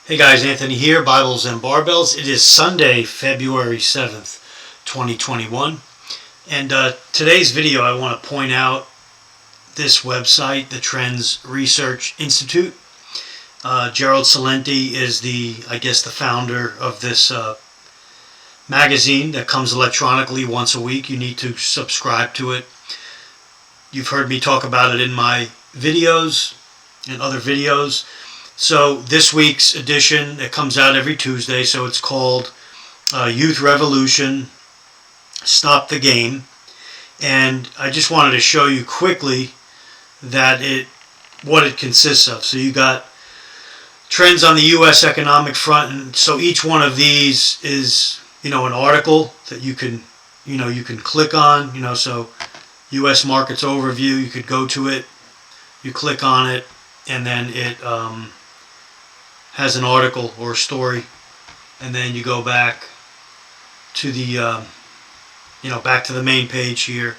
Hey guys, Anthony here, Bibles and Barbells. It is Sunday, February 7th, 2021. And today's video, I want to point out this website, the Trends Research Institute. Gerald Celente is the founder of this magazine that comes electronically once a week. You need to subscribe to it. You've heard me talk about it in my videos and other videos. So this week's edition, it comes out every Tuesday, so it's called Youth Revolution, Stop the Game. And I just wanted to show you quickly that what it consists of. So you got trends on the U.S. economic front, and so each one of these is, an article that you can click on, so U.S. markets overview, you could go to it, you click on it, and then it has an article or a story, and then you go back to the back to the main page here,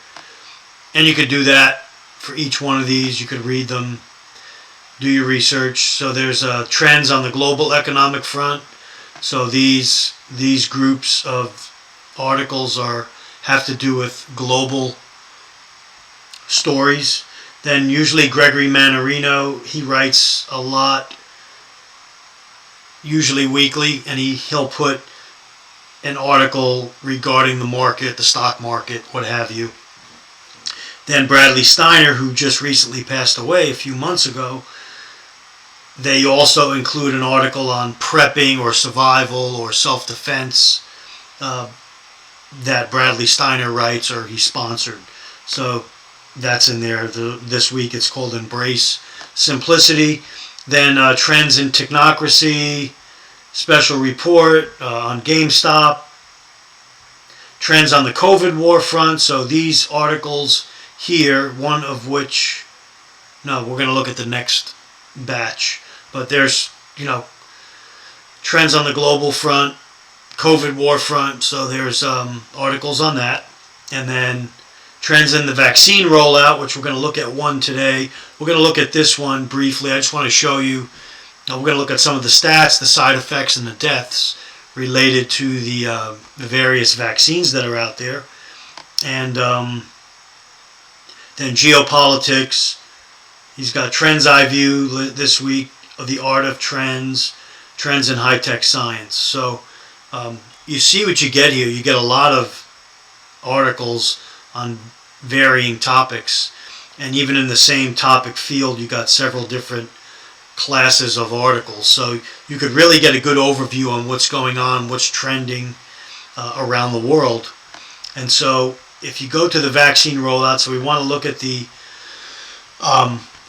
and you could do that for each one of these. You could read them, do your research. So there's trends on the global economic front. So these groups of articles have to do with global stories. Then usually Gregory Mannarino, he writes a lot, usually weekly, and he'll put an article regarding the market, the stock market, what have you. Then Bradley Steiner, who just recently passed away a few months ago, they also include an article on prepping or survival or self-defense that Bradley Steiner writes or he sponsored. So that's in there. This week it's called Embrace Simplicity. Then trends in technocracy, special report on GameStop, trends on the COVID war front. So these articles here, one of which, no, we're going to look at the next batch. But there's, trends on the global front, COVID war front. So there's articles on that. And then trends in the vaccine rollout, which we're going to look at one today. We're going to look at this one briefly. I just want to show you, we're going to look at some of the stats, the side effects, and the deaths related to the various vaccines that are out there. And then geopolitics. He's got Trends I View this week, of the art of trends, trends in high-tech science. So you see what you get here. You get a lot of articles on varying topics, and even in the same topic field you got several different classes of articles, so you could really get a good overview on what's going on, what's trending around the world. And so if you go to the vaccine rollout, so we want to look at the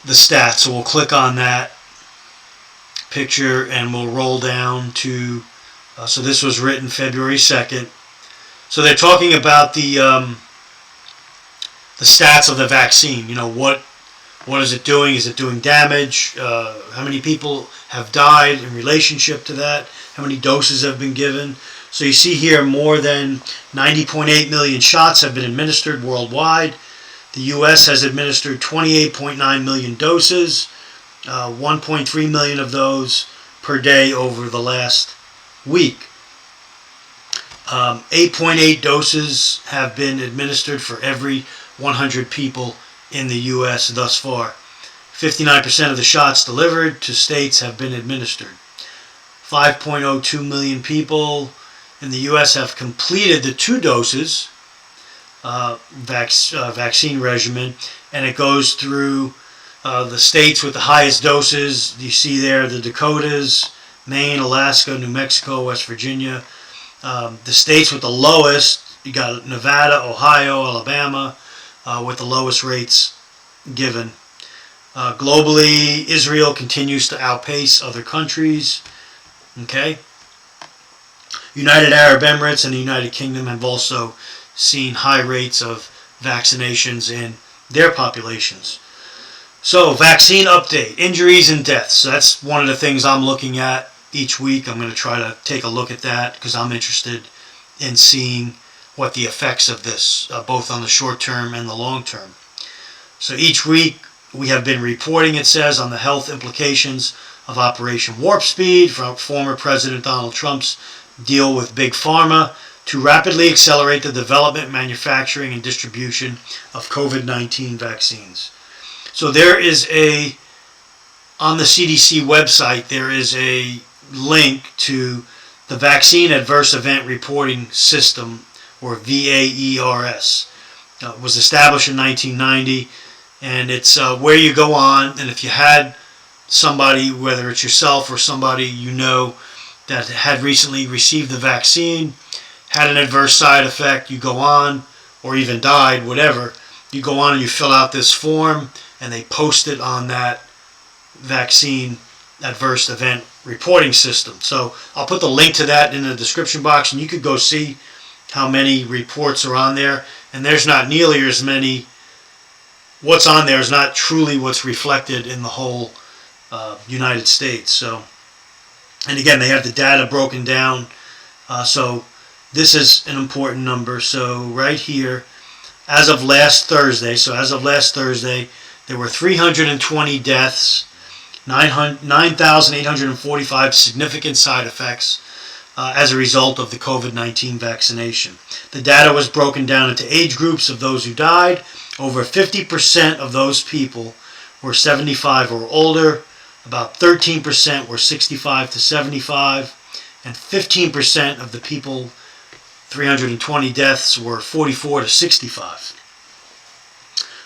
stats, so we'll click on that picture and we'll roll down to so this was written February 2nd. So they're talking about the stats of the vaccine. What is it doing? Is it doing damage? How many people have died in relationship to that? How many doses have been given? So you see here more than 90.8 million shots have been administered worldwide. The U.S. has administered 28.9 million doses, 1.3 million of those per day over the last week. 8.8 doses have been administered for every 100 people in the U.S. thus far. 59% of the shots delivered to states have been administered. 5.02 million people in the U.S. have completed the 2 doses vaccine regimen, and it goes through the states with the highest doses. You see there the Dakotas, Maine, Alaska, New Mexico, West Virginia. The states with the lowest, you got Nevada, Ohio, Alabama, with the lowest rates given. Globally, Israel continues to outpace other countries. Okay. United Arab Emirates and the United Kingdom have also seen high rates of vaccinations in their populations. So, vaccine update, injuries and deaths. So that's one of the things I'm looking at each week. I'm going to try to take a look at that because I'm interested in seeing what the effects of this, both on the short term and the long term. So each week we have been reporting, it says, on the health implications of Operation Warp Speed, from former President Donald Trump's deal with Big Pharma, to rapidly accelerate the development, manufacturing, and distribution of COVID-19 vaccines. So there is on the CDC website, there is a link to the Vaccine Adverse Event Reporting System, or VAERS. It was established in 1990, and it's where you go on, and if you had somebody, whether it's yourself or somebody you know that had recently received the vaccine, had an adverse side effect, you go on, or even died, whatever, you go on and you fill out this form, and they post it on that Vaccine Adverse Event Reporting System. So I'll put the link to that in the description box, and you could go see how many reports are on there. And there's not nearly as many. What's on there is not truly what's reflected in the whole United States. So, and again, they have the data broken down. So this is an important number. So right here, as of last Thursday, there were 320 deaths, 9,845 significant side effects as a result of the COVID-19 vaccination. The data was broken down into age groups of those who died. Over 50% of those people were 75 or older. About 13% were 65 to 75. And 15% of the people, 320 deaths, were 44 to 65.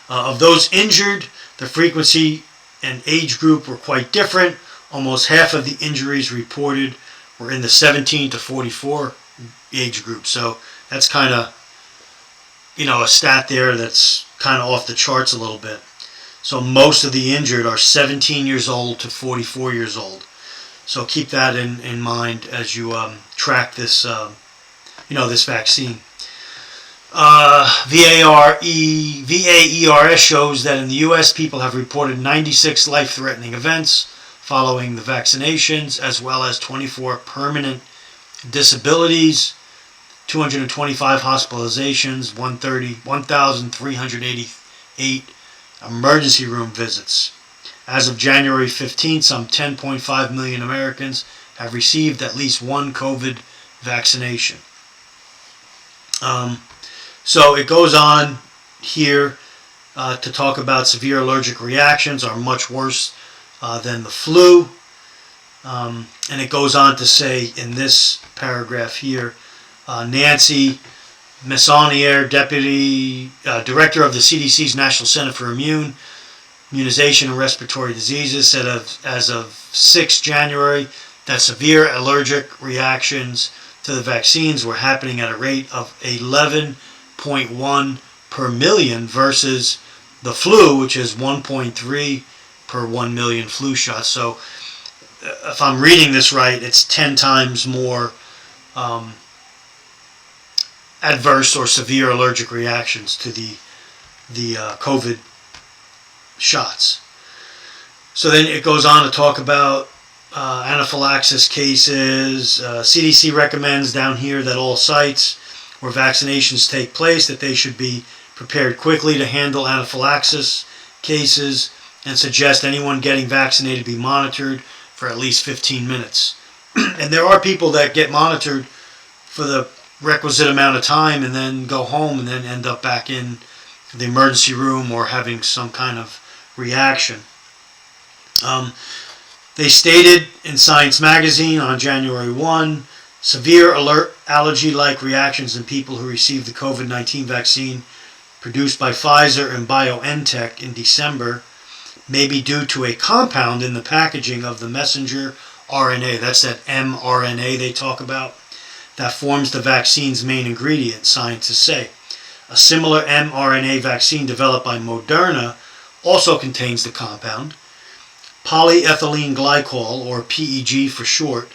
Of those injured, the frequency and age group were quite different. Almost half of the injuries reported were in the 17 to 44 age group. So that's kind of, a stat there that's kind of off the charts a little bit. So most of the injured are 17 years old to 44 years old. So keep that in mind as you track this, this vaccine. VAERS shows that in the U.S. people have reported 96 life-threatening events following the vaccinations, as well as 24 permanent disabilities, 225 hospitalizations, 1,388 emergency room visits. As of January 15th, some 10.5 million Americans have received at least one COVID vaccination. So it goes on here to talk about severe allergic reactions are much worse than the flu. And it goes on to say in this paragraph here, Nancy Messonnier, Deputy Director of the CDC's National Center for Immunization and Respiratory Diseases, said as of 6 January that severe allergic reactions to the vaccines were happening at a rate of 11.1 per million versus the flu, which is 1.3 per 1 million flu shots. So if I'm reading this right, it's 10 times more adverse or severe allergic reactions to the COVID shots. So then it goes on to talk about anaphylaxis cases. CDC recommends down here that all sites where vaccinations take place, that they should be prepared quickly to handle anaphylaxis cases, and suggest anyone getting vaccinated be monitored for at least 15 minutes. And there are people that get monitored for the requisite amount of time and then go home and then end up back in the emergency room or having some kind of reaction. They stated in Science magazine on January 1, severe allergy-like reactions in people who received the COVID-19 vaccine produced by Pfizer and BioNTech in December may be due to a compound in the packaging of the messenger RNA, that's that mRNA they talk about, that forms the vaccine's main ingredient, scientists say. A similar mRNA vaccine developed by Moderna also contains the compound, polyethylene glycol, or PEG for short.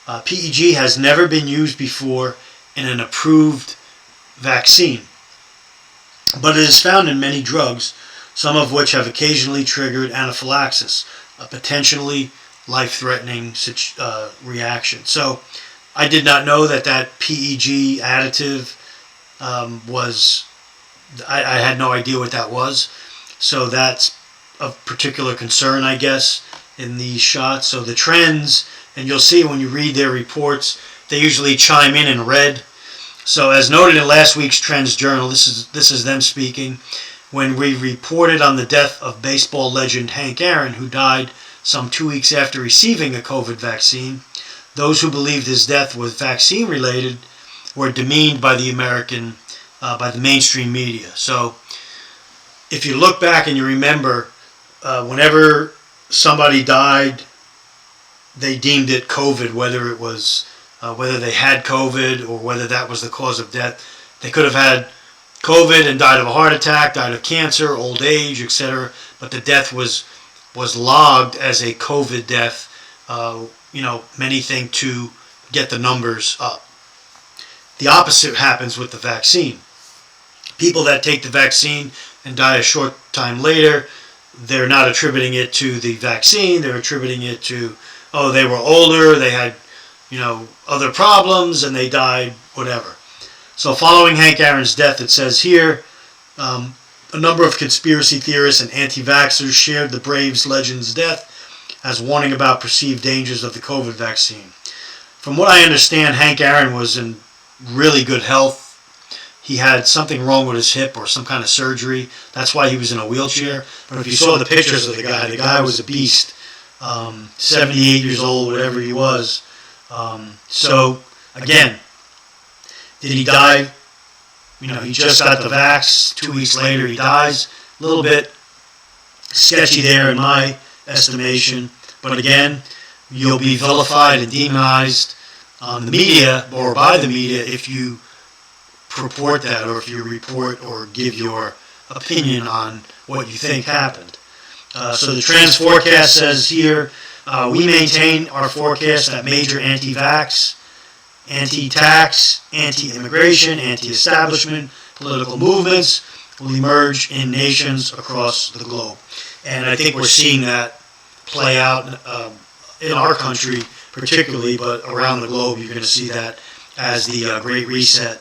PEG has never been used before in an approved vaccine, but it is found in many drugs, some of which have occasionally triggered anaphylaxis, a potentially life-threatening reaction. So I did not know that PEG additive was, I had no idea what that was. So that's of particular concern, I guess, in these shots. So the trends, and you'll see when you read their reports, they usually chime in red. So as noted in last week's Trends Journal, this is them speaking, when we reported on the death of baseball legend Hank Aaron, who died some 2 weeks after receiving a COVID vaccine, those who believed his death was vaccine related were demeaned by the mainstream media. So if you look back and you remember, whenever somebody died, they deemed it COVID, whether they had COVID or whether that was the cause of death. They could have had COVID and died of a heart attack, died of cancer, old age, etc. But the death was logged as a COVID death. Many think to get the numbers up. The opposite happens with the vaccine. People that take the vaccine and die a short time later, they're not attributing it to the vaccine. They're attributing it to, they were older, they had, other problems, and they died, whatever. So following Hank Aaron's death, it says here, a number of conspiracy theorists and anti-vaxxers shared the Braves legend's death as warning about perceived dangers of the COVID vaccine. From what I understand, Hank Aaron was in really good health. He had something wrong with his hip or some kind of surgery. That's why he was in a wheelchair. But if you saw the pictures of the guy was a beast. 78 years old, whatever he was. So, again, did he die? He just got the vax. 2 weeks later, he dies. A little bit sketchy there in my estimation. But again, you'll be vilified and demonized on the media or by the media if you purport that, or if you report or give your opinion on what you think happened. So the Trends forecast says here, we maintain our forecast that major anti-vax, anti-tax, anti-immigration, anti-establishment political movements will emerge in nations across the globe. And I think we're seeing that play out in our country particularly, but around the globe you're going to see that as the Great Reset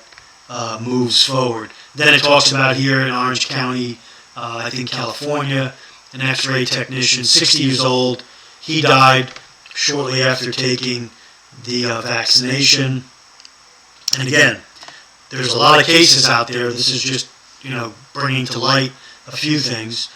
moves forward. Then it talks about here in Orange County, I think California, an X-ray technician, 60 years old. He died shortly after taking the vaccination. And again, there's a lot of cases out there. This is just, bringing to light a few things.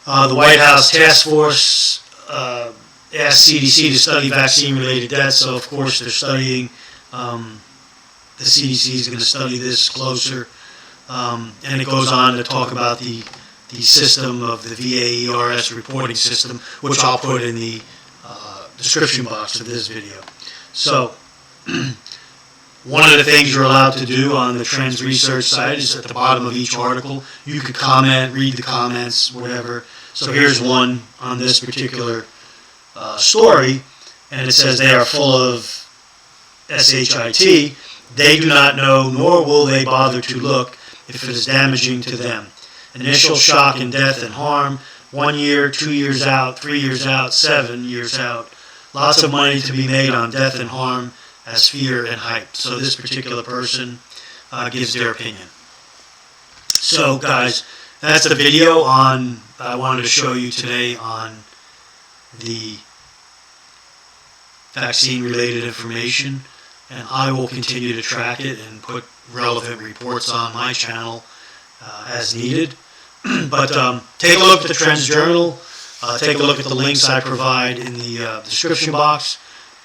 The White House Task Force asked CDC to study vaccine-related deaths, so of course they're studying. The CDC is going to study this closer. And it goes on to talk about the system of the VAERS reporting system, which I'll put in the description box of this video. So, one of the things you're allowed to do on the Trends Research site is at the bottom of each article, you could comment, read the comments, whatever. So here's one on this particular story, and it says they are full of shit. They do not know, nor will they bother to look if it is damaging to them. Initial shock and death and harm, 1 year, 2 years out, 3 years out, 7 years out. Lots of money to be made on death and harm as fear and hype. So this particular person gives their opinion. So guys, that's the video I wanted to show you today on the vaccine-related information. And I will continue to track it and put relevant reports on my channel as needed. But take a look at the Trends Journal. Take a look at the links I provide in the description box.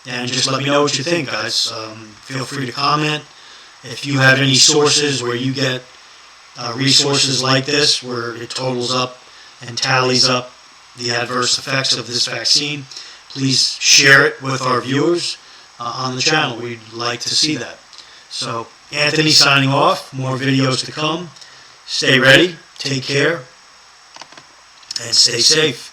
And just let me know what you think, guys. Feel free to comment. If you have any sources where you get resources like this, where it totals up and tallies up the adverse effects of this vaccine, please share it with our viewers on the channel. We'd like to see that. So, Anthony signing off. More videos to come. Stay ready, take care, and stay safe.